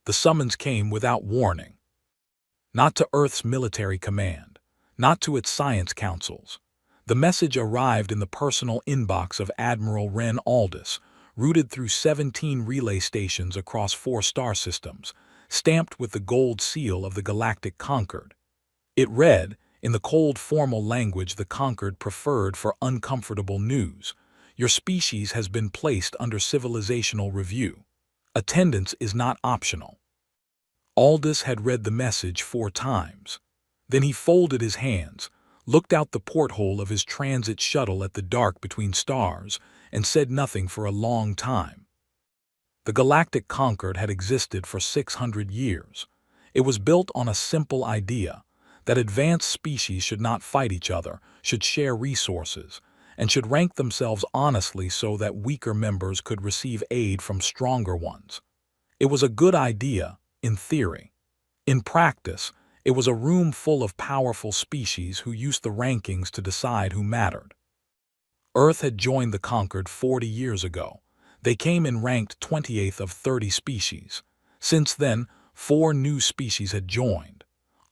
The summons came without warning. Not to Earth's military command, not to its science councils. The message arrived in the personal inbox of Admiral Ren Aldis, routed through 17 relay stations across 4 star systems, stamped with the gold seal of the Galactic Concord. It read, in the cold formal language the Concord preferred for uncomfortable news, "Your species has been placed under civilizational review. Attendance is not optional." Aldis had read the message 4 times. Then he folded his hands, looked out the porthole of his transit shuttle at the dark between stars, and said nothing for a long time. The Galactic Concord had existed for 600 years. It was built on a simple idea, that advanced species should not fight each other, should share resources, and should rank themselves honestly so that weaker members could receive aid from stronger ones. It was a good idea, in theory. In practice, it was a room full of powerful species who used the rankings to decide who mattered. Earth had joined the Concord 40 years ago. They came in ranked 28th of 30 species. Since then, 4 new species had joined.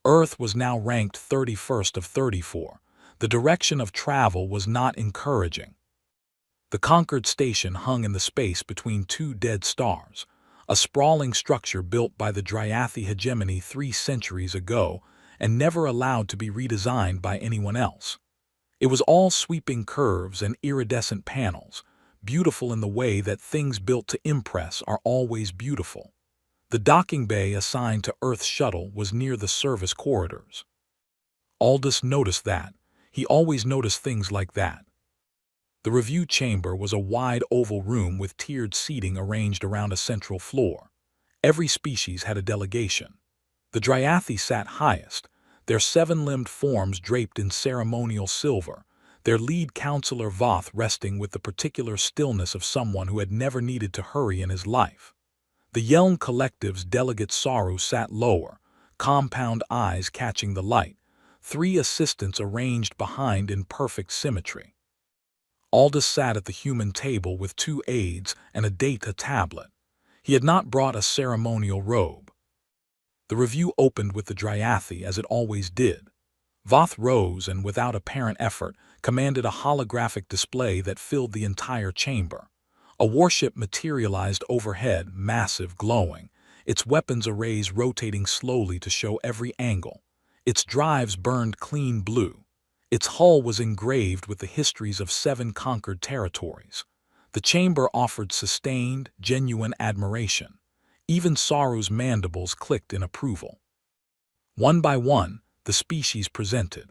Earth was now ranked 31st of 34. The direction of travel was not encouraging. The Concord station hung in the space between 2 dead stars, a sprawling structure built by the Dryathi hegemony 3 centuries ago and never allowed to be redesigned by anyone else. It was all sweeping curves and iridescent panels, beautiful in the way that things built to impress are always beautiful. The docking bay assigned to Earth's shuttle was near the service corridors. Aldis noticed that. He always noticed things like that. The review chamber was a wide oval room with tiered seating arranged around a central floor. Every species had a delegation. The Dryathi sat highest, their 7-limbed forms draped in ceremonial silver, their lead counselor Voth resting with the particular stillness of someone who had never needed to hurry in his life. The Yelm Collective's delegate Saru sat lower, compound eyes catching the light, 3 assistants arranged behind in perfect symmetry. Aldis sat at the human table with 2 aides and a data tablet. He had not brought a ceremonial robe. The review opened with the Dryathi as it always did. Voth rose and, without apparent effort, commanded a holographic display that filled the entire chamber. A warship materialized overhead, massive, glowing, its weapons arrays rotating slowly to show every angle. Its drives burned clean blue. Its hull was engraved with the histories of 7 conquered territories. The chamber offered sustained, genuine admiration. Even Saru's mandibles clicked in approval. One by one, the species presented.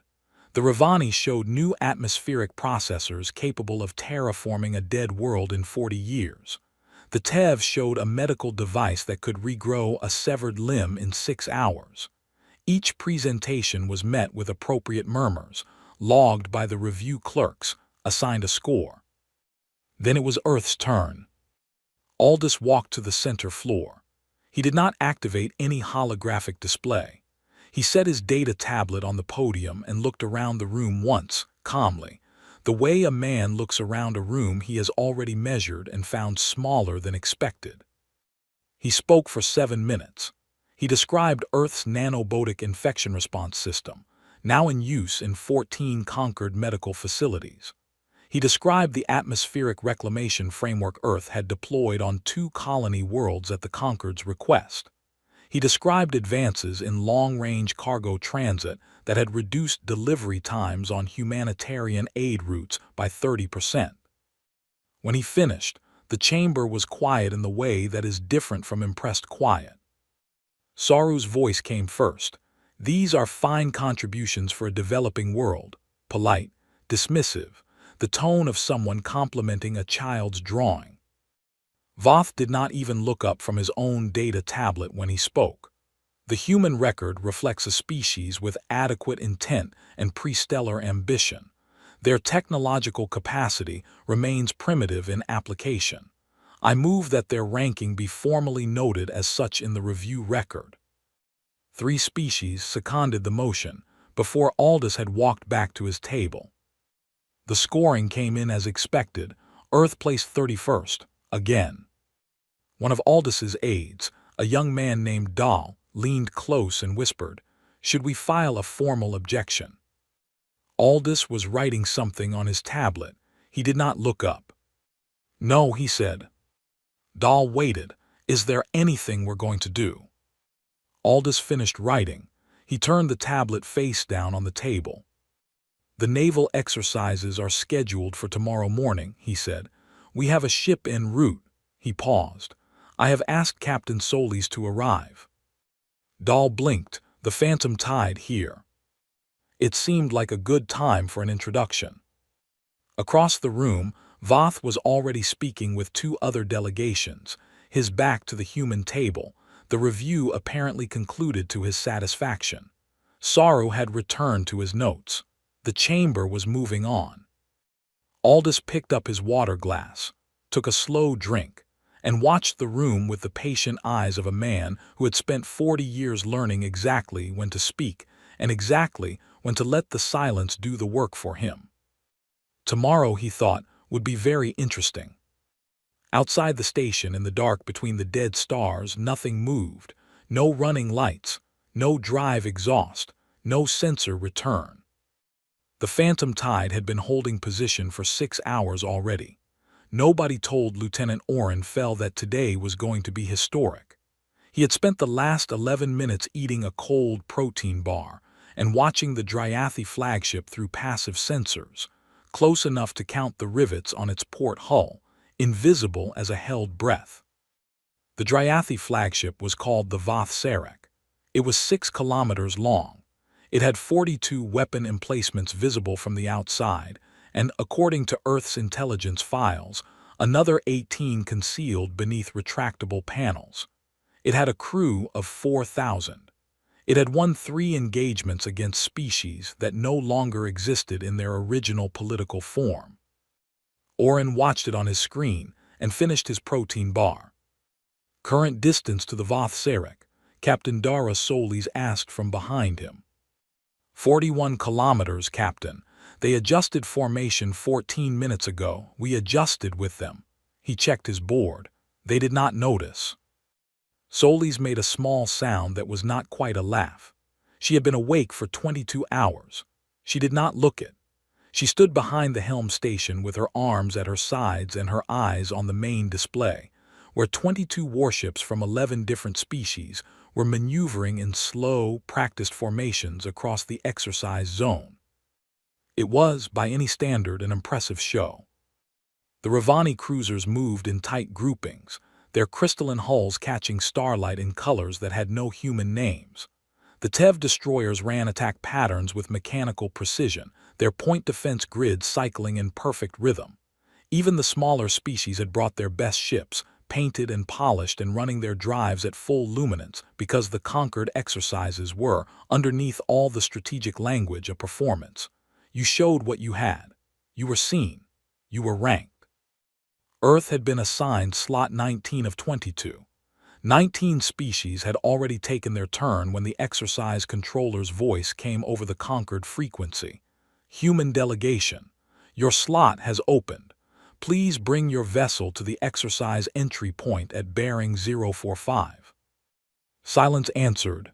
The Ravani showed new atmospheric processors capable of terraforming a dead world in 40 years. The Tev showed a medical device that could regrow a severed limb in 6 hours. Each presentation was met with appropriate murmurs, logged by the review clerks, assigned a score. Then it was Earth's turn. Aldis walked to the center floor. He did not activate any holographic display. He set his data tablet on the podium and looked around the room once, calmly, the way a man looks around a room he has already measured and found smaller than expected. He spoke for 7 minutes. He described Earth's nanobotic infection response system, now in use in 14 conquered medical facilities. He described the atmospheric reclamation framework Earth had deployed on 2 colony worlds at the Concord's request. He described advances in long-range cargo transit that had reduced delivery times on humanitarian aid routes by 30%. When he finished, the chamber was quiet in the way that is different from impressed quiet. Saru's voice came first. "These are fine contributions for a developing world, polite, dismissive, the tone of someone complimenting a child's drawing." Voth did not even look up from his own data tablet when he spoke. The human record reflects a species with adequate intent and prestellar ambition. Their technological capacity remains primitive in application. I move that their ranking be formally noted as such in the review record. 3 species seconded the motion before Aldis had walked back to his table. The scoring came in as expected. Earth placed 31st, again. One of Aldis's aides, A young man named Dahl leaned close and whispered, "Should we file a formal objection?" Aldous was writing something on his tablet. He did not look up. "No," he said. Dahl waited. "Is there anything we're going to do?" Aldous finished writing. He turned the tablet face down on the table. "The naval exercises are scheduled for tomorrow morning," he said. "We have a ship en route." He paused. "I have asked Captain Solis to arrive." Dahl blinked. "The Phantom Tide here." It seemed like a good time for an introduction. Across the room, Voth was already speaking with two other delegations, his back to the human table, the review apparently concluded to his satisfaction. Saru had returned to his notes. The chamber was moving on. Aldous picked up his water glass, took a slow drink, and watched the room with the patient eyes of a man who had spent 40 years learning exactly when to speak and exactly when to let the silence do the work for him. Tomorrow, he thought, would be very interesting. Outside the station, in the dark between the dead stars, nothing moved. No running lights, no drive exhaust, no sensor return. The Phantom Tide had been holding position for 6 hours already. Nobody told Lieutenant Oren Fell that today was going to be historic. He had spent the last 11 minutes eating a cold protein bar and watching the Dryathi flagship through passive sensors, close enough to count the rivets on its port hull, invisible as a held breath. The Dryathi flagship was called the Voth Sarek. It was 6 kilometers long. It had 42 weapon emplacements visible from the outside, and, according to Earth's intelligence files, another 18 concealed beneath retractable panels. It had a crew of 4,000. It had won 3 engagements against species that no longer existed in their original political form. Oren watched it on his screen and finished his protein bar. "Current distance to the Voth Sarek," Captain Dara Solis asked from behind him. 41 kilometers, Captain. They adjusted formation 14 minutes ago. We adjusted with them." He checked his board. They did not notice. Solis made a small sound that was not quite a laugh. She had been awake for 22 hours. She did not look it. She stood behind the helm station with her arms at her sides and her eyes on the main display, where 22 warships from 11 different species were maneuvering in slow, practiced formations across the exercise zone. It was, by any standard, an impressive show. The Ravani cruisers moved in tight groupings, their crystalline hulls catching starlight in colors that had no human names. The Tev destroyers ran attack patterns with mechanical precision, their point defense grids cycling in perfect rhythm. Even the smaller species had brought their best ships, painted and polished and running their drives at full luminance, because the conquered exercises were, underneath all the strategic language, a performance. You showed what you had. You were seen. You were ranked. Earth had been assigned slot 19 of 22. 19 species had already taken their turn when the exercise controller's voice came over the conquered frequency. "Human delegation, your slot has opened. Please bring your vessel to the exercise entry point at bearing 045. Silence answered.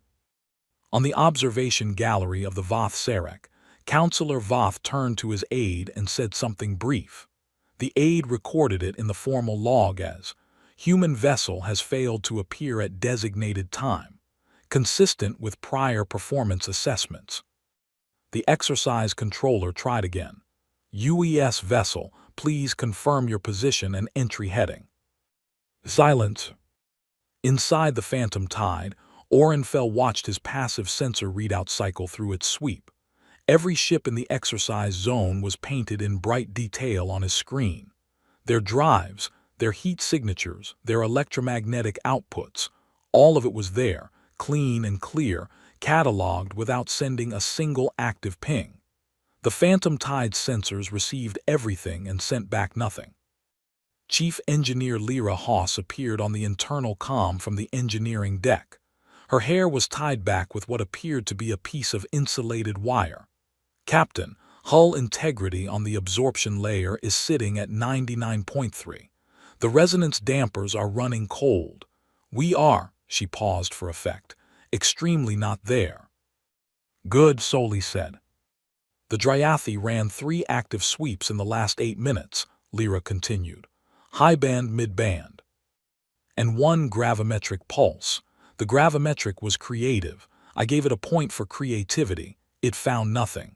On the observation gallery of the Voth Sarek, Counselor Voth turned to his aide and said something brief. The aide recorded it in the formal log as, "Human vessel has failed to appear at designated time, consistent with prior performance assessments." The exercise controller tried again. "UES vessel, please confirm your position and entry heading." Silence. Inside the Phantom Tide, Oren Fell watched his passive sensor readout cycle through its sweep. Every ship in the exercise zone was painted in bright detail on his screen. Their drives, their heat signatures, their electromagnetic outputs, all of it was there, clean and clear, cataloged without sending a single active ping. The Phantom Tide sensors received everything and sent back nothing. Chief Engineer Lyra Haas appeared on the internal comm from the engineering deck. Her hair was tied back with what appeared to be a piece of insulated wire. "Captain, hull integrity on the absorption layer is sitting at 99.3. The resonance dampers are running cold. We are," She paused for effect. Extremely not there. Good, Soli said. The Dryathi ran 3 active sweeps in the last 8 minutes, Lyra continued. High band, mid band. And 1 gravimetric pulse. The gravimetric was creative. I gave it a point for creativity. It found nothing.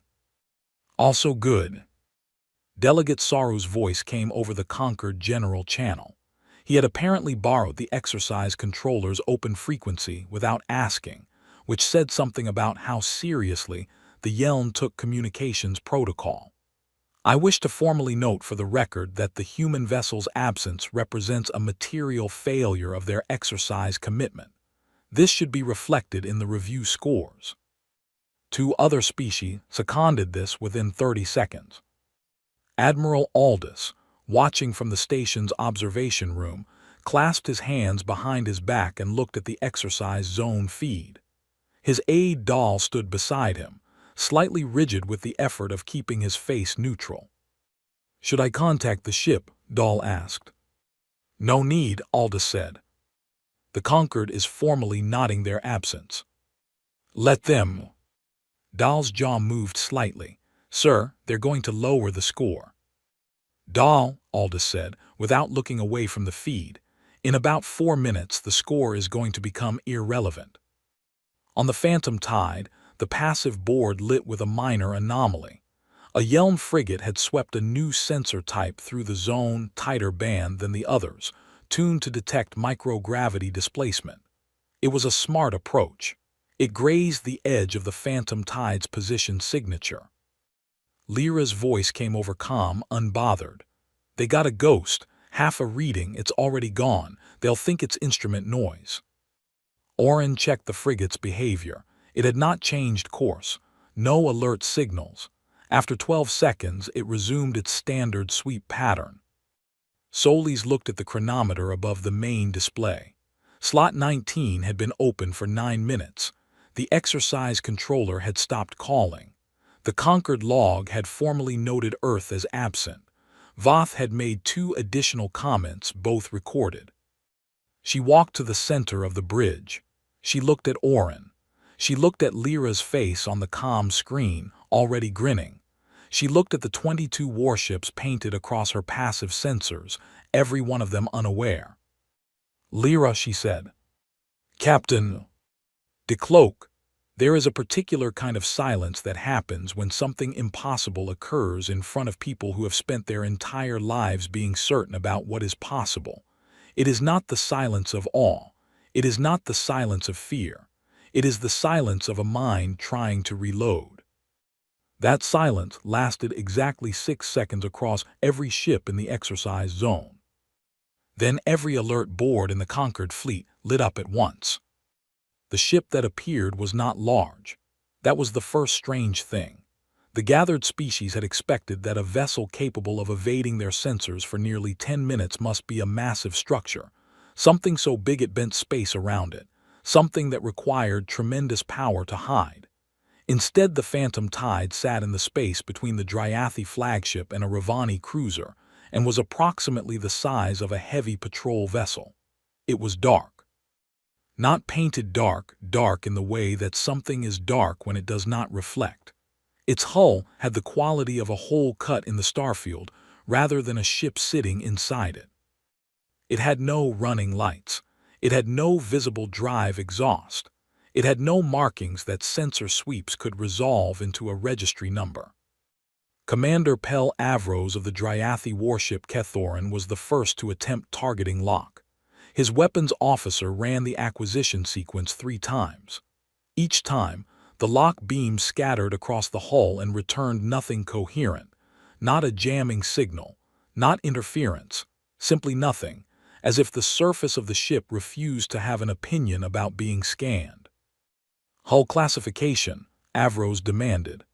Also good. Delegate Saru's voice came over the Concord General channel. He had apparently borrowed the exercise controller's open frequency without asking, which said something about how seriously the Yeln took communications protocol. I wish to formally note for the record that the human vessel's absence represents a material failure of their exercise commitment. This should be reflected in the review scores. 2 other species seconded this within 30 seconds. Admiral Aldous, watching from the station's observation room, clasped his hands behind his back and looked at the exercise zone feed. His aide Dahl stood beside him, slightly rigid with the effort of keeping his face neutral. Should I contact the ship? Dahl asked. No need, Aldous said. The Concord is formally nodding their absence. Let them. Dahl's jaw moved slightly. Sir, they're going to lower the score. Dahl, Aldous said, without looking away from the feed, in about 4 minutes the score is going to become irrelevant. On the Phantom Tide, the passive board lit with a minor anomaly. A Yelm frigate had swept a new sensor type through the zone, tighter band than the others, tuned to detect microgravity displacement. It was a smart approach. It grazed the edge of the Phantom Tide's position signature. Lyra's voice came over calm, unbothered. They got a ghost, half a reading, it's already gone. They'll think it's instrument noise. Oren checked the frigate's behavior. It had not changed course. No alert signals. After 12 seconds, it resumed its standard sweep pattern. Solis looked at the chronometer above the main display. Slot 19 had been open for 9 minutes. The exercise controller had stopped calling. The Concord log had formally noted Earth as absent. Voth had made 2 additional comments, both recorded. She walked to the center of the bridge. She looked at Oren. She looked at Lyra's face on the comm screen, already grinning. She looked at the 22 warships painted across her passive sensors, every one of them unaware. Lyra, she said. Captain Decloaked. There is a particular kind of silence that happens when something impossible occurs in front of people who have spent their entire lives being certain about what is possible. It is not the silence of awe. It is not the silence of fear. It is the silence of a mind trying to reload. That silence lasted exactly 6 seconds across every ship in the exercise zone. Then every alert board in the Concord fleet lit up at once. The ship that appeared was not large. That was the first strange thing. The gathered species had expected that a vessel capable of evading their sensors for nearly 10 minutes must be a massive structure, something so big it bent space around it, something that required tremendous power to hide. Instead, the Phantom Tide sat in the space between the Dryathi flagship and a Ravani cruiser, and was approximately the size of a heavy patrol vessel. It was dark. Not painted dark, dark in the way that something is dark when it does not reflect. Its hull had the quality of a hole cut in the starfield rather than a ship sitting inside it. It had no running lights. It had no visible drive exhaust. It had no markings that sensor sweeps could resolve into a registry number. Commander Pel Avros of the Dryathi warship Kethoran was the first to attempt targeting lock. His weapons officer ran the acquisition sequence 3 times. Each time, the lock beam scattered across the hull and returned nothing coherent, not a jamming signal, not interference, simply nothing, as if the surface of the ship refused to have an opinion about being scanned. Hull classification, Avros demanded.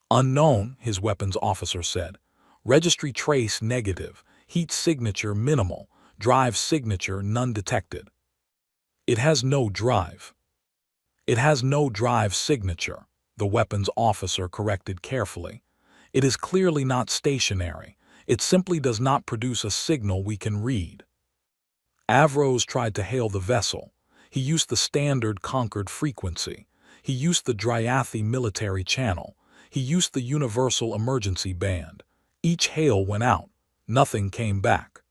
Unknown, his weapons officer said. Registry trace negative, heat signature minimal, drive signature none detected. It has no drive. It has no drive signature, the weapons officer corrected carefully. It is clearly not stationary. It simply does not produce a signal we can read. Avros tried to hail the vessel. He used the standard Concord frequency. He used the Dryathi military channel. He used the universal emergency band. Each hail went out. Nothing came back.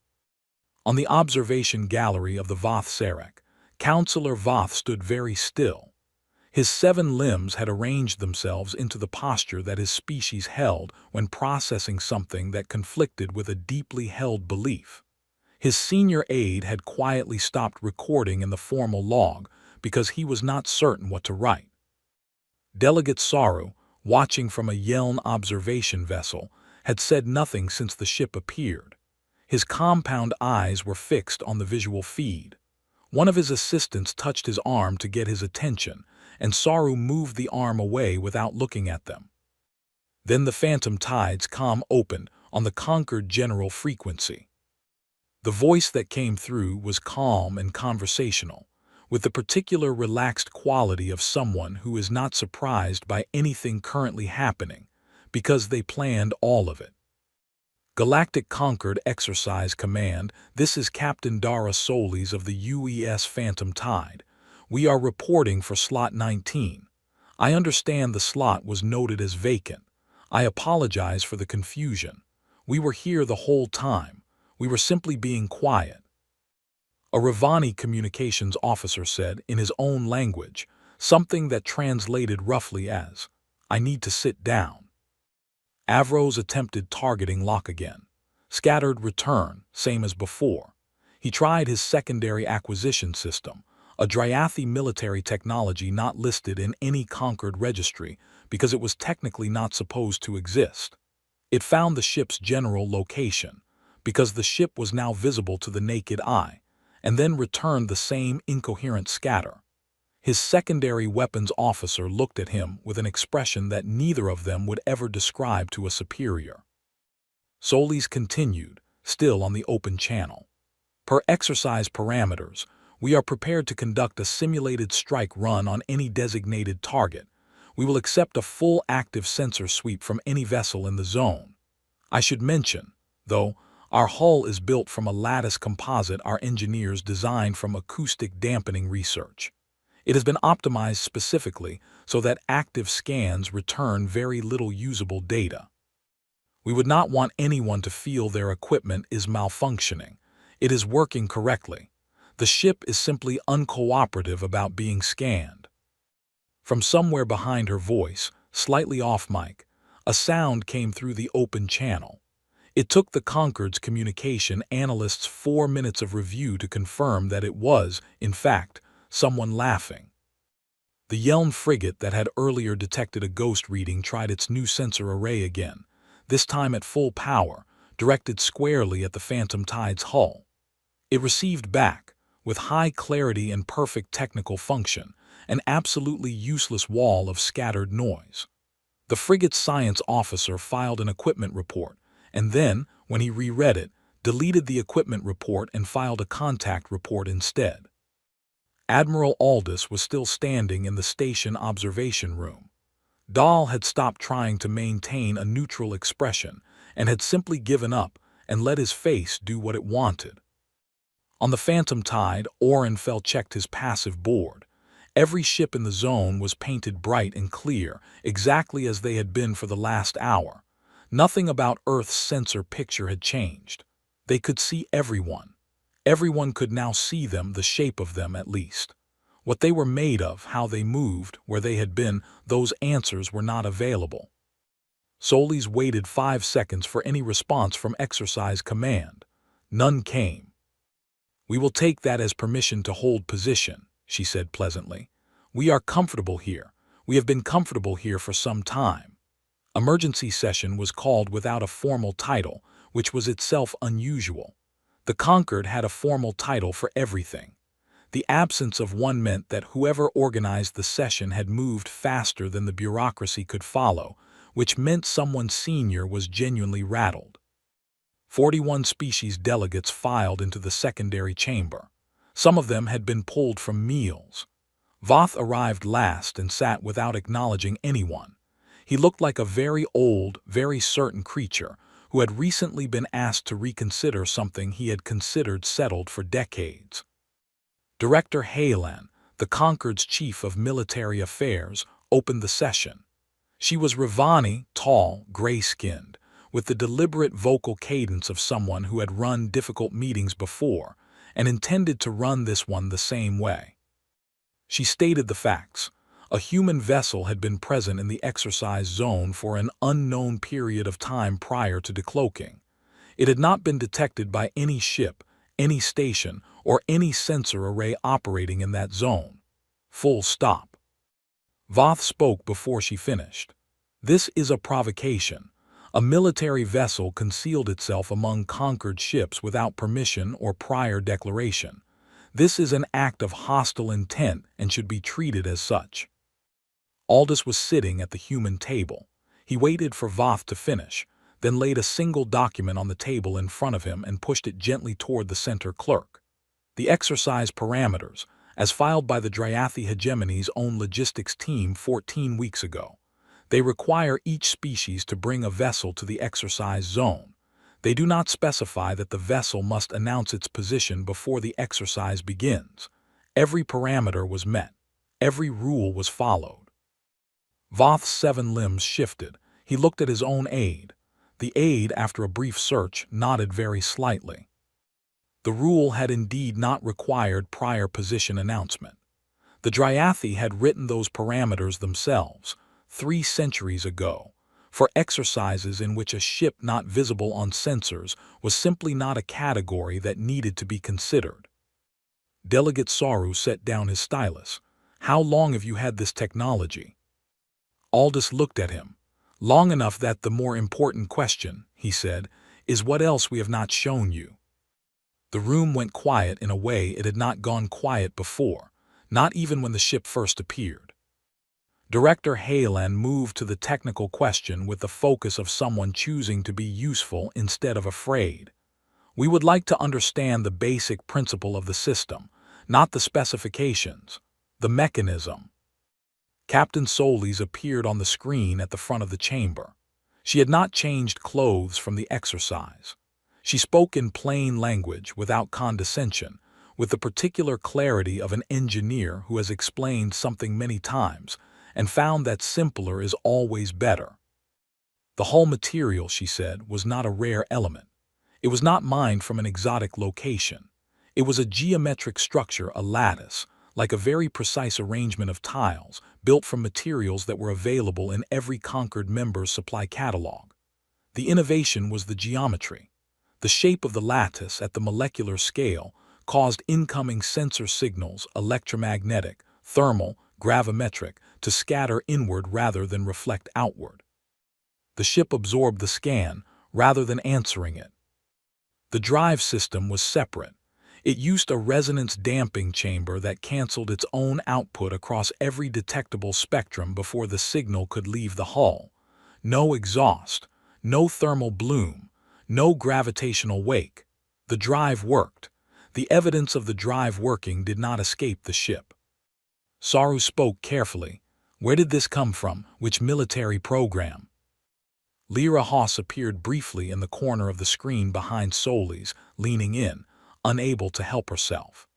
On the observation gallery of the Voth Sarek, Counselor Voth stood very still. His 7 limbs had arranged themselves into the posture that his species held when processing something that conflicted with a deeply held belief. His senior aide had quietly stopped recording in the formal log because he was not certain what to write. Delegate Saru, watching from a Yeln observation vessel, had said nothing since the ship appeared. His compound eyes were fixed on the visual feed. One of his assistants touched his arm to get his attention, and Saru moved the arm away without looking at them. Then the Phantom Tide's comm opened on the Concord general frequency. The voice that came through was calm and conversational, with the particular relaxed quality of someone who is not surprised by anything currently happening, because they planned all of it. Galactic Concord Exercise Command, this is Captain Dara Solis of the UES Phantom Tide. We are reporting for Slot 19. I understand the slot was noted as vacant. I apologize for the confusion. We were here the whole time. We were simply being quiet. A Ravani communications officer said in his own language, something that translated roughly as, "I need to sit down." Avros attempted targeting lock again. Scattered return, same as before. He tried his secondary acquisition system, a Dryathi military technology not listed in any Concord registry because it was technically not supposed to exist. It found the ship's general location, because the ship was now visible to the naked eye, and then returned the same incoherent scatter. His secondary weapons officer looked at him with an expression that neither of them would ever describe to a superior. Solis continued, still on the open channel. Per exercise parameters, we are prepared to conduct a simulated strike run on any designated target. We will accept a full active sensor sweep from any vessel in the zone. I should mention, though, our hull is built from a lattice composite our engineers designed from acoustic dampening research. It has been optimized specifically so that active scans return very little usable data. We would not want anyone to feel their equipment is malfunctioning. It is working correctly. The ship is simply uncooperative about being scanned. From somewhere behind her voice, slightly off mic, a sound came through the open channel. It took the Concord's communication analysts 4 minutes of review to confirm that it was, in fact, someone laughing. The Yeln frigate that had earlier detected a ghost reading tried its new sensor array again, this time at full power, directed squarely at the Phantom Tide's hull. It received back, with high clarity and perfect technical function, an absolutely useless wall of scattered noise. The frigate's science officer filed an equipment report, and then, when he reread it, deleted the equipment report and filed a contact report instead. Admiral Aldous was still standing in the station observation room. Dahl had stopped trying to maintain a neutral expression and had simply given up and let his face do what it wanted. On the Phantom Tide, Orenfeld checked his passive board. Every ship in the zone was painted bright and clear, exactly as they had been for the last hour. Nothing about Earth's sensor picture had changed. They could see everyone. Everyone could now see them, the shape of them at least. What they were made of, how they moved, where they had been, those answers were not available. Solis waited 5 seconds for any response from Exercise Command. None came. "We will take that as permission to hold position," she said pleasantly. "We are comfortable here. We have been comfortable here for some time." Emergency session was called without a formal title, which was itself unusual. The Concord had a formal title for everything. The absence of one meant that whoever organized the session had moved faster than the bureaucracy could follow, which meant someone senior was genuinely rattled. 41 species delegates filed into the secondary chamber. Some of them had been pulled from meals. Voth arrived last and sat without acknowledging anyone. He looked like a very old, very certain creature who had recently been asked to reconsider something he had considered settled for decades. Director Halen, the Concord's chief of military affairs, opened the session. She was Ravani, tall, gray-skinned, with the deliberate vocal cadence of someone who had run difficult meetings before and intended to run this one the same way. She stated the facts. A human vessel had been present in the exercise zone for an unknown period of time prior to decloaking. It had not been detected by any ship, any station, or any sensor array operating in that zone. Full stop. Voth spoke before she finished. This is a provocation. A military vessel concealed itself among conquered ships without permission or prior declaration. This is an act of hostile intent and should be treated as such. Aldous was sitting at the human table. He waited for Voth to finish, then laid a single document on the table in front of him and pushed it gently toward the center clerk. The exercise parameters, as filed by the Dryathi Hegemony's own logistics team 14 weeks ago. They require each species to bring a vessel to the exercise zone. They do not specify that the vessel must announce its position before the exercise begins. Every parameter was met. Every rule was followed. Voth's 7 limbs shifted. He looked at his own aide. The aide, after a brief search, nodded very slightly. The rule had indeed not required prior position announcement. The Dryathi had written those parameters themselves, 3 centuries ago, for exercises in which a ship not visible on sensors was simply not a category that needed to be considered. Delegate Saru set down his stylus. "How long have you had this technology?" Aldous looked at him. "Long enough that the more important question," he said, "is what else we have not shown you." The room went quiet in a way it had not gone quiet before, not even when the ship first appeared. Director Halen moved to the technical question with the focus of someone choosing to be useful instead of afraid. "We would like to understand the basic principle of the system, not the specifications, the mechanism." Captain Solis appeared on the screen at the front of the chamber. She had not changed clothes from the exercise. She spoke in plain language, without condescension, with the particular clarity of an engineer who has explained something many times and found that simpler is always better. The hull material, she said, was not a rare element. It was not mined from an exotic location. It was a geometric structure, a lattice, like a very precise arrangement of tiles, built from materials that were available in every conquered member's supply catalog. The innovation was the geometry. The shape of the lattice at the molecular scale caused incoming sensor signals, electromagnetic, thermal, gravimetric, to scatter inward rather than reflect outward. The ship absorbed the scan rather than answering it. The drive system was separate. It used a resonance damping chamber that canceled its own output across every detectable spectrum before the signal could leave the hull. No exhaust, no thermal bloom, no gravitational wake. The drive worked. The evidence of the drive working did not escape the ship. Saru spoke carefully. "Where did this come from? Which military program?" Lyra Haas appeared briefly in the corner of the screen behind Solis, leaning in, unable to help herself.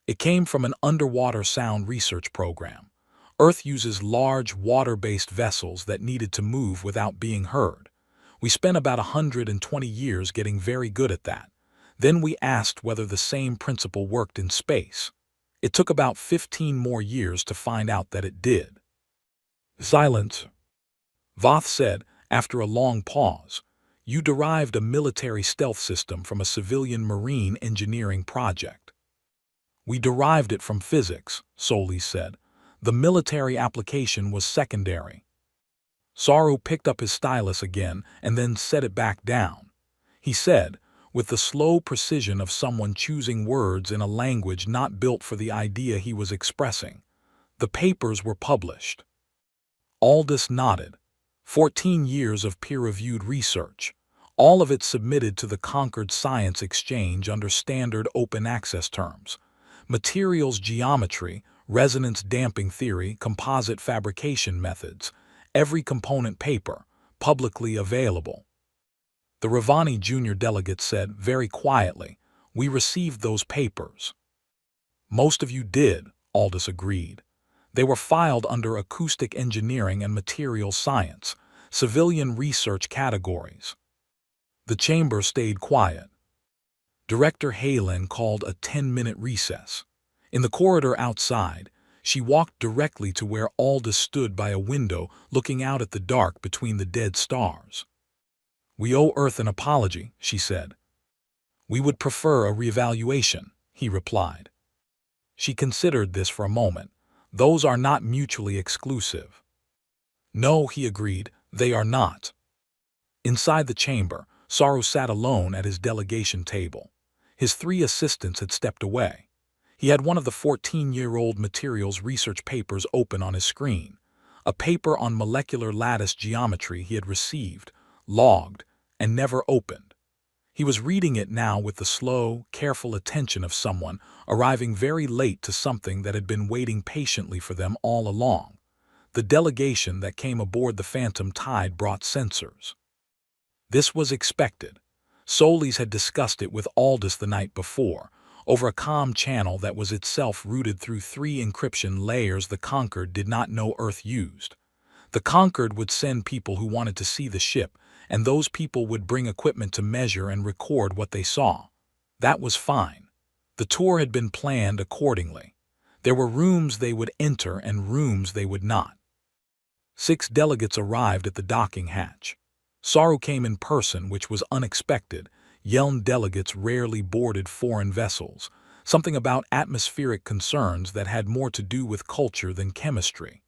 "It came from an underwater sound research program. Earth uses large, water-based vessels that needed to move without being heard. We spent about 120 years getting very good at that. Then we asked whether the same principle worked in space. It took about 15 more years to find out that it did." "Silence," Voth said, after a long pause. "You derived a military stealth system from a civilian marine engineering project." "We derived it from physics," Solis said. "The military application was secondary." Saru picked up his stylus again and then set it back down. He said, with the slow precision of someone choosing words in a language not built for the idea he was expressing, "The papers were published." Aldous nodded. 14 years of peer-reviewed research, all of it submitted to the Concord Science Exchange under standard open access terms. Materials geometry, resonance damping theory, composite fabrication methods, every component paper, publicly available. The Ravani junior delegate said very quietly, "We received those papers." Most of you did, Aldous agreed. They were filed under acoustic engineering and materials science, civilian research categories. The chamber stayed quiet. Director Halen called a 10-minute recess. In the corridor outside, she walked directly to where Aldous stood by a window looking out at the dark between the dead stars. "We owe Earth an apology," she said. "We would prefer a reevaluation," he replied. She considered this for a moment. "Those are not mutually exclusive." "No," he agreed, "they are not." Inside the chamber, Saru sat alone at his delegation table. His 3 assistants had stepped away. He had one of the 14-year-old materials research papers open on his screen, a paper on molecular lattice geometry he had received, logged, and never opened. He was reading it now with the slow, careful attention of someone arriving very late to something that had been waiting patiently for them all along. The delegation that came aboard the Phantom Tide brought sensors. This was expected. Solis had discussed it with Aldous the night before, over a comm channel that was itself routed through 3 encryption layers the Concord did not know Earth used. The Concord would send people who wanted to see the ship, and those people would bring equipment to measure and record what they saw. That was fine. The tour had been planned accordingly. There were rooms they would enter and rooms they would not. 6 delegates arrived at the docking hatch. Saru came in person, which was unexpected. Yeln delegates rarely boarded foreign vessels, something about atmospheric concerns that had more to do with culture than chemistry.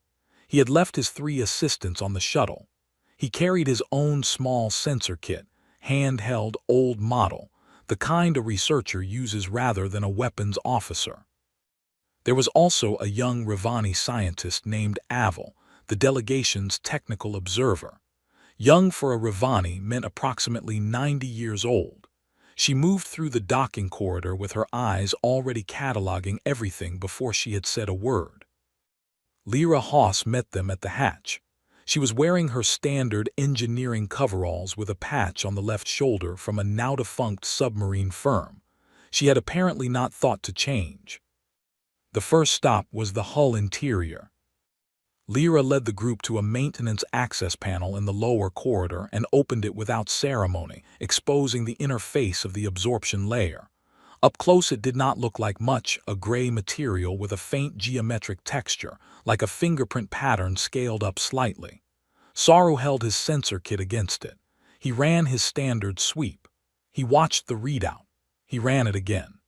He had left his 3 assistants on the shuttle. He carried his own small sensor kit, handheld, old model, the kind a researcher uses rather than a weapons officer. There was also a young Ravani scientist named Aval, the delegation's technical observer. Young for a Ravani meant approximately 90 years old. She moved through the docking corridor with her eyes already cataloging everything before she had said a word. Lyra Haas met them at the hatch. She was wearing her standard engineering coveralls with a patch on the left shoulder from a now-defunct submarine firm. She had apparently not thought to change. The first stop was the hull interior. Lyra led the group to a maintenance access panel in the lower corridor and opened it without ceremony, exposing the inner face of the absorption layer. Up close it did not look like much, a gray material with a faint geometric texture, like a fingerprint pattern scaled up slightly. Saru held his sensor kit against it. He ran his standard sweep. He watched the readout. He ran it again.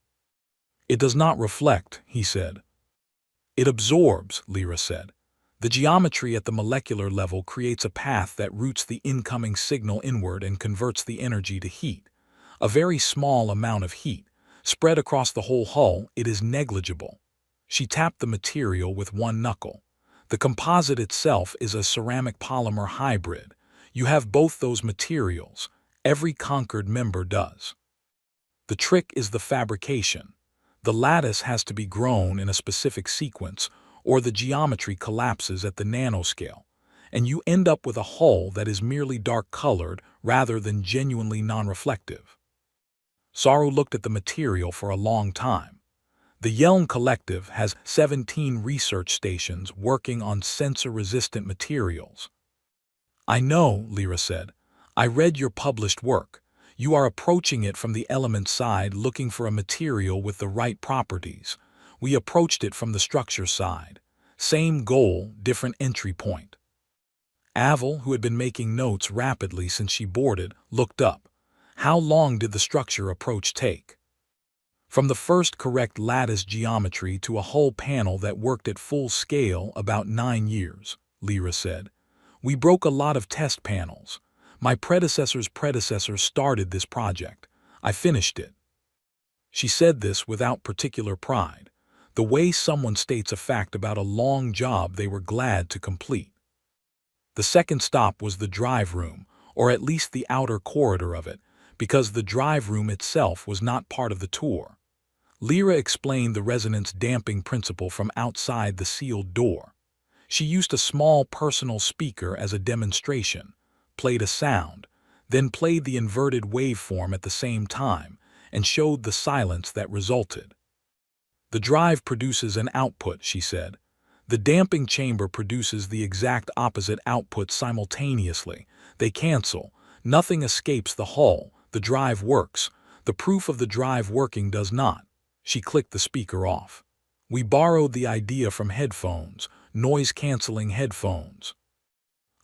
"It does not reflect," he said. "It absorbs," Lyra said. "The geometry at the molecular level creates a path that routes the incoming signal inward and converts the energy to heat. A very small amount of heat. Spread across the whole hull, it is negligible." She tapped the material with one knuckle. "The composite itself is a ceramic polymer hybrid. You have both those materials. Every Concord member does. The trick is the fabrication. The lattice has to be grown in a specific sequence, or the geometry collapses at the nanoscale, and you end up with a hull that is merely dark-colored rather than genuinely non-reflective." Saru looked at the material for a long time. The Yelm Collective has 17 research stations working on sensor-resistant materials. "I know," Lyra said. "I read your published work. You are approaching it from the element side, looking for a material with the right properties. We approached it from the structure side. Same goal, different entry point." Aval, who had been making notes rapidly since she boarded, looked up. "How long did the structure approach take?" "From the first correct lattice geometry to a hull panel that worked at full scale, about 9 years, Lyra said. "We broke a lot of test panels. My predecessor's predecessor started this project. I finished it." She said this without particular pride, the way someone states a fact about a long job they were glad to complete. The second stop was the drive room, or at least the outer corridor of it, because the drive room itself was not part of the tour. Lyra explained the resonance damping principle from outside the sealed door. She used a small personal speaker as a demonstration, played a sound, then played the inverted waveform at the same time, and showed the silence that resulted. The drive produces an output, she said. The damping chamber produces the exact opposite output simultaneously. They cancel. Nothing escapes the hull. The drive works. The proof of the drive working does not. She clicked the speaker off. We borrowed the idea from headphones, noise-canceling headphones.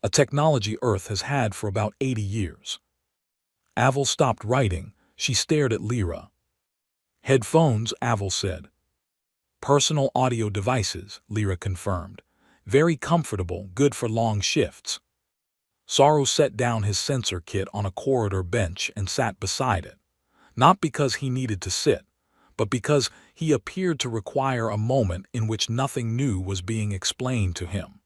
A technology Earth has had for about 80 years. Aval stopped writing. She stared at Lyra. Headphones, Aval said. Personal audio devices, Lyra confirmed. Very comfortable, good for long shifts. Saru set down his sensor kit on a corridor bench and sat beside it. Not because he needed to sit, but because he appeared to require a moment in which nothing new was being explained to him.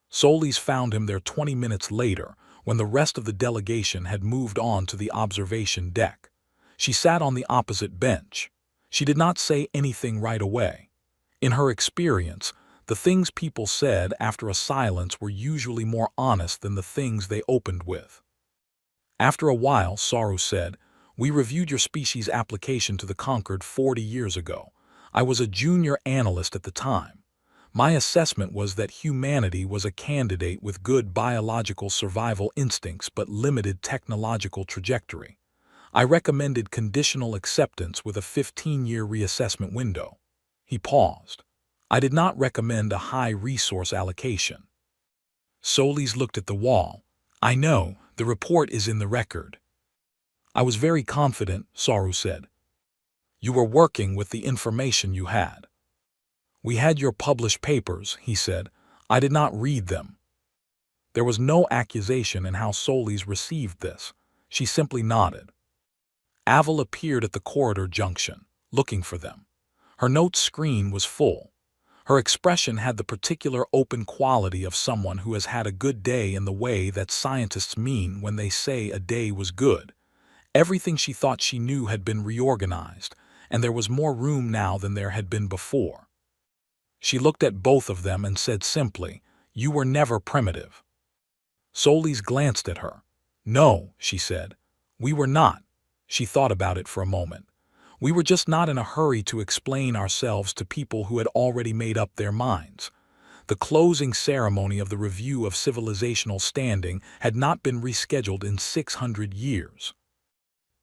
Solis found him there 20 minutes later, when the rest of the delegation had moved on to the observation deck. She sat on the opposite bench. She did not say anything right away. In her experience, the things people said after a silence were usually more honest than the things they opened with. After a while, Saru said, "We reviewed your species application to the Concord 40 years ago. I was a junior analyst at the time. My assessment was that humanity was a candidate with good biological survival instincts but limited technological trajectory. I recommended conditional acceptance with a 15-year reassessment window." He paused. "I did not recommend a high resource allocation." Solis looked at the wall. "I know, the report is in the record." "I was very confident," Saru said. "You were working with the information you had." "We had your published papers," he said. "I did not read them." There was no accusation in how Solis received this. She simply nodded. Aval appeared at the corridor junction, looking for them. Her notes screen was full. Her expression had the particular open quality of someone who has had a good day in the way that scientists mean when they say a day was good. Everything she thought she knew had been reorganized, and there was more room now than there had been before. She looked at both of them and said simply, "You were never primitive." Solis glanced at her. "No," she said. "We were not." She thought about it for a moment. "We were just not in a hurry to explain ourselves to people who had already made up their minds." The closing ceremony of the review of civilizational standing had not been rescheduled in 600 years.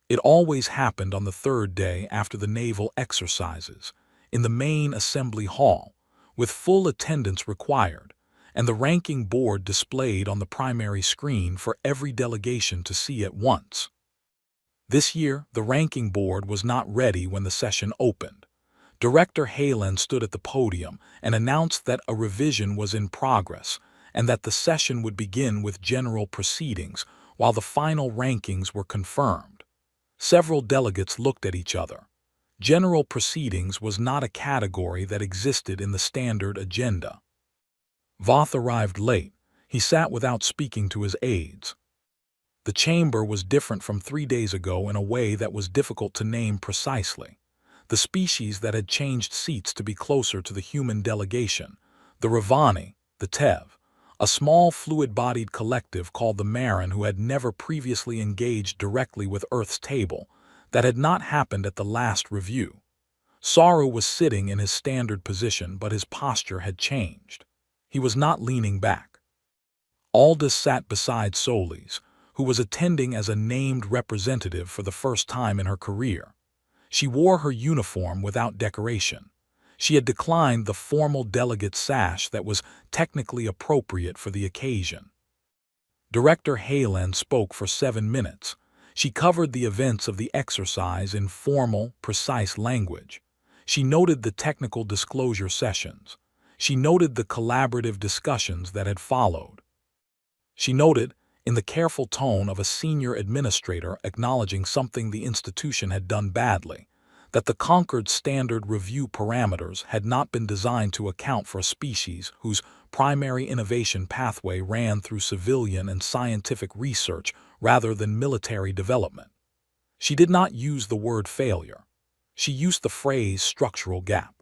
It always happened on the third day after the naval exercises, in the main assembly hall, with full attendance required, and the ranking board displayed on the primary screen for every delegation to see at once. This year, the ranking board was not ready when the session opened. Director Halen stood at the podium and announced that a revision was in progress and that the session would begin with general proceedings while the final rankings were confirmed. Several delegates looked at each other. General proceedings was not a category that existed in the standard agenda. Voth arrived late. He sat without speaking to his aides. The chamber was different from 3 days ago in a way that was difficult to name precisely. The species that had changed seats to be closer to the human delegation, the Ravani, the Tev, a small fluid-bodied collective called the Marin who had never previously engaged directly with Earth's table, that had not happened at the last review. Saru was sitting in his standard position, but his posture had changed. He was not leaning back. Aldous sat beside Solis, who was attending as a named representative for the first time in her career. She wore her uniform without decoration. She had declined the formal delegate sash that was technically appropriate for the occasion. Director Halen spoke for 7 minutes. She covered the events of the exercise in formal, precise language. She noted the technical disclosure sessions. She noted the collaborative discussions that had followed. She noted, in the careful tone of a senior administrator acknowledging something the institution had done badly, that the Concord standard review parameters had not been designed to account for a species whose primary innovation pathway ran through civilian and scientific research rather than military development. She did not use the word failure. She used the phrase structural gap.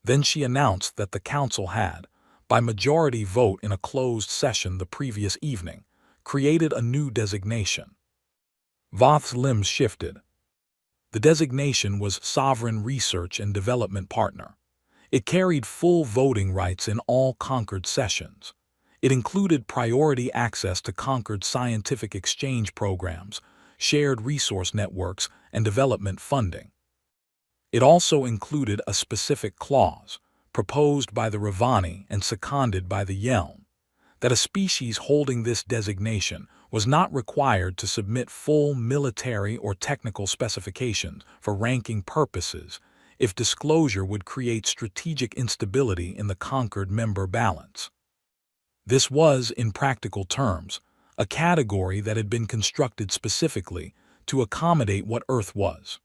Then she announced that the council had, by majority vote in a closed session the previous evening, created a new designation. Voth's limbs shifted. The designation was Sovereign Research and Development Partner. It carried full voting rights in all Concord sessions. It included priority access to Concord's scientific exchange programs, shared resource networks, and development funding. It also included a specific clause, proposed by the Ravani and seconded by the Yelm, that a species holding this designation was not required to submit full military or technical specifications for ranking purposes if disclosure would create strategic instability in the Concord member balance. This was, in practical terms, a category that had been constructed specifically to accommodate what Earth was.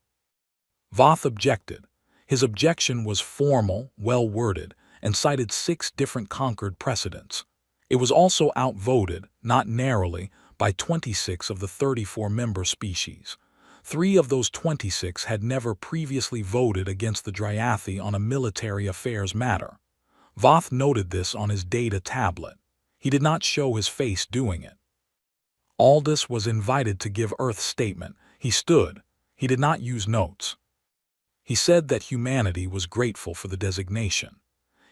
Voth objected. His objection was formal, well-worded, and cited 6 different Concord precedents. It was also outvoted, not narrowly, by 26 of the 34 member species. 3 of those 26 had never previously voted against the Dryathi on a military affairs matter. Voth noted this on his data tablet. He did not show his face doing it. Aldous was invited to give Earth's statement. He stood. He did not use notes. He said that humanity was grateful for the designation.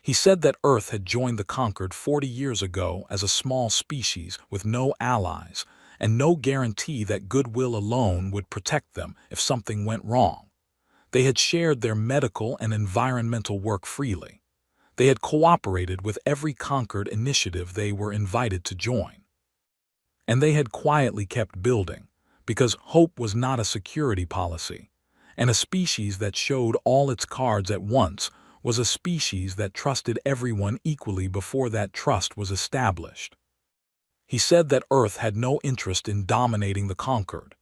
He said that Earth had joined the Concord 40 years ago as a small species with no allies and no guarantee that goodwill alone would protect them if something went wrong. They had shared their medical and environmental work freely. They had cooperated with every Concord initiative they were invited to join. And they had quietly kept building, because hope was not a security policy, and a species that showed all its cards at once was a species that trusted everyone equally before that trust was established. He said that Earth had no interest in dominating the conquered.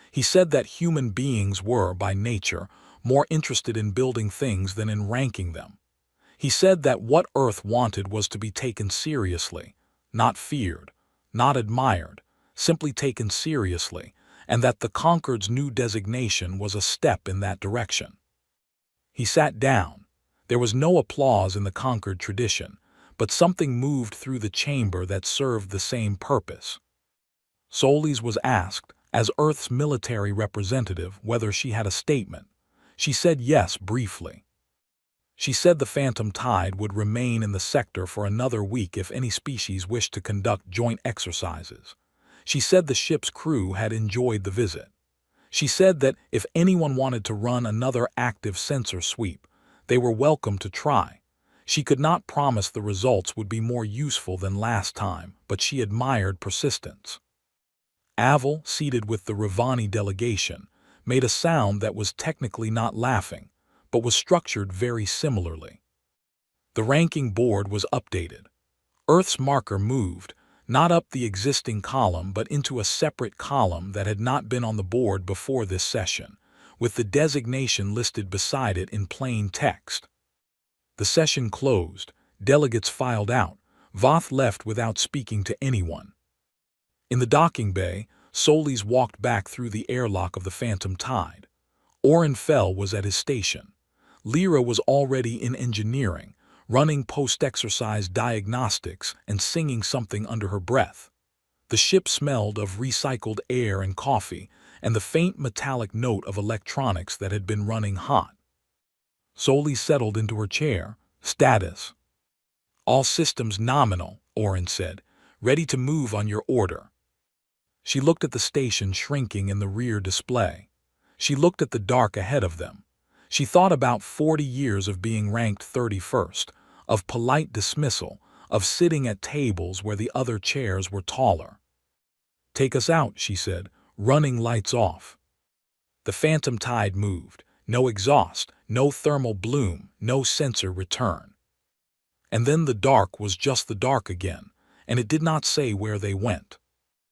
He said that human beings were, by nature, more interested in building things than in ranking them. He said that what Earth wanted was to be taken seriously, not feared, not admired, simply taken seriously, and that the Concord's new designation was a step in that direction. He sat down. There was no applause in the Concord tradition, but something moved through the chamber that served the same purpose. Solis was asked, as Earth's military representative, whether she had a statement. She said yes briefly. She said the Phantom Tide would remain in the sector for another week if any species wished to conduct joint exercises. She said the ship's crew had enjoyed the visit. She said that if anyone wanted to run another active sensor sweep, they were welcome to try. She could not promise the results would be more useful than last time, but she admired persistence. Aval, seated with the Ravani delegation, made a sound that was technically not laughing, but was structured very similarly. The ranking board was updated. Earth's marker moved, not up the existing column but into a separate column that had not been on the board before this session, with the designation listed beside it in plain text. The session closed, delegates filed out, Voth left without speaking to anyone. In the docking bay, Solis walked back through the airlock of the Phantom Tide. Oren Fell was at his station. Lyra was already in engineering, running post-exercise diagnostics and singing something under her breath. The ship smelled of recycled air and coffee and the faint metallic note of electronics that had been running hot. Solis settled into her chair. Status. All systems nominal, Oren said. Ready to move on your order. She looked at the station shrinking in the rear display. She looked at the dark ahead of them. She thought about 40 years of being ranked 31st, of polite dismissal, of sitting at tables where the other chairs were taller. Take us out, she said, running lights off. The Phantom Tide moved. No exhaust, no thermal bloom, no sensor return. And then the dark was just the dark again, and it did not say where they went.